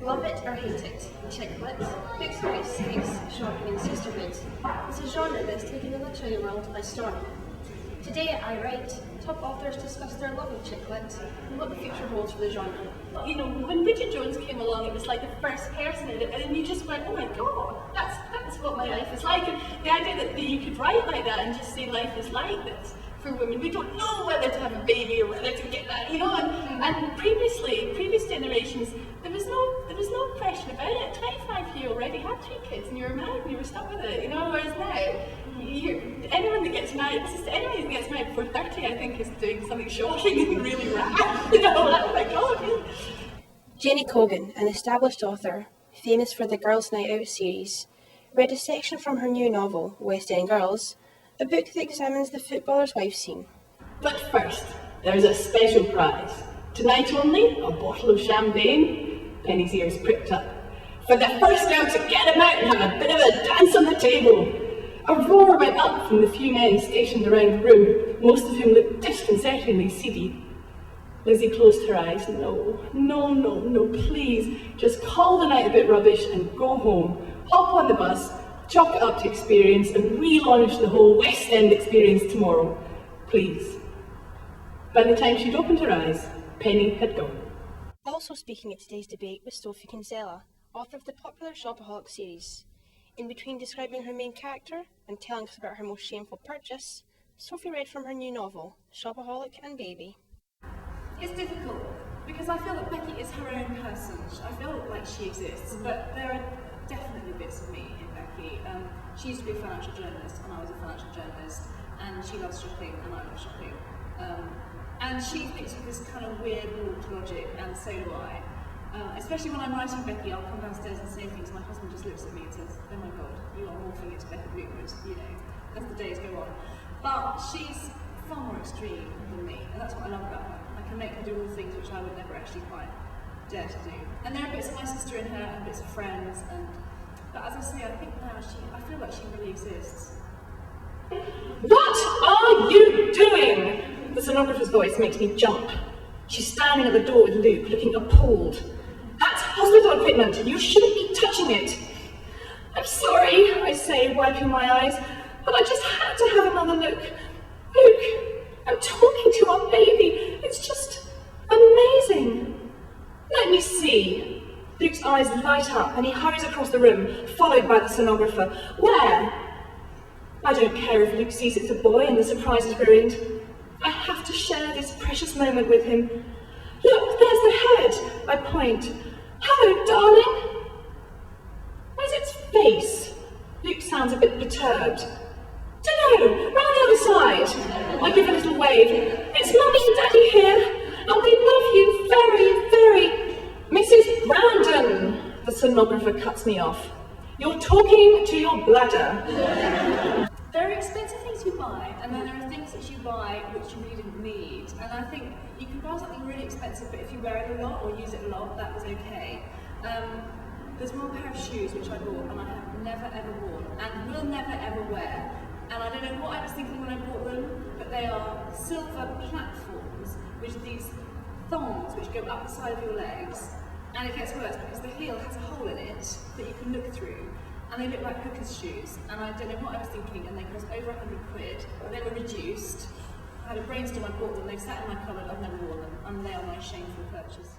Love it or hate it, chick lit, books for sex, shopping and sisterhood. It's a genre that's taken the literary world by storm. Today I write, top authors discuss their love of chick lit and what the future holds for the genre. You know, when Bridget Jones came along, it was like the first person in it, and then you just went, oh my god, that's what my life is like. And the idea that you could write like that and just say life is like this for women. We don't know whether to have a baby or whether to get that, you know. And previous generations, there was no question about it. 25 you already had 3 kids, and you were married and you were stuck with it, you know. Whereas now, anyone that gets married before 30, I think, is doing something shocking and really rash. You know, oh my god. Jenny Cogan, an established author, famous for the Girls' Night Out series, read a section from her new novel, West End Girls, a book that examines the footballer's wife scene. But first, there is a special prize. Tonight only, a bottle of champagne. Penny's ears pricked up. For the first girl to get him out and have a bit of a dance on the table. A roar went up from the few men stationed around the room, most of whom looked disconcertingly seedy. Lizzie closed her eyes. No, please. Just call the night a bit rubbish and go home. Hop on the bus, chalk it up to experience, and relaunch the whole West End experience tomorrow. Please. By the time she'd opened her eyes, Penny had gone. Also speaking at today's debate was Sophie Kinsella, author of the popular Shopaholic series. In between describing her main character and telling us about her most shameful purchase, Sophie read from her new novel, Shopaholic and Baby. It's difficult, because I feel that Becky is her own person. I feel like she exists, but there are definitely bits of me in Becky. She used to be a financial journalist, and I was a financial journalist, and she loves shopping, and I love shopping. And she thinks with this kind of weird warped logic, and so do I. Especially when I'm writing Becky, I'll come downstairs and say things, and my husband just looks at me and says, oh my god, you are morphing into Becky Bluewood, you know, as the days go on. But she's far more extreme than me, and that's what I love about her. I can make her do all the things which I would never actually quite dare to do. And there are bits of my sister in her, and bits of friends, but as I say, I think now I feel like she really exists. What are you doing? The sonographer's voice makes me jump. She's standing at the door with Luke, looking appalled. That's hospital equipment. You shouldn't be touching it. I'm sorry, I say, wiping my eyes, but I just had to have another look. Luke, I'm talking to our baby. It's just amazing. Let me see. Luke's eyes light up and he hurries across the room, followed by the sonographer. Where? I don't care if Luke sees it's a boy and the surprise is ruined. I have to share this precious moment with him. Look, there's the head, I point. Hello, darling. Where's its face? Luke sounds a bit perturbed. Dunno, round the other side. I give a little wave. It's Mummy and Daddy here, and we love you very, very. Mrs. Brandon, the sonographer cuts me off. You're talking to your bladder. There are expensive things you buy, and then there are things that you buy which you really didn't need. And I think you can buy something really expensive, but if you wear it a lot or use it a lot, that was okay. There's one pair of shoes which I bought and I have never ever worn and will never ever wear. And I don't know what I was thinking when I bought them, but they are silver platforms, which are these thongs which go up the side of your legs. And it gets worse because the heel has a hole in it that you can look through. And they look like hookers' shoes, and I don't know what I was thinking, and they cost over £100. They were reduced. I had a brainstorm, I bought them, they've sat in my cupboard, I've never worn them, and they are my shameful purchase.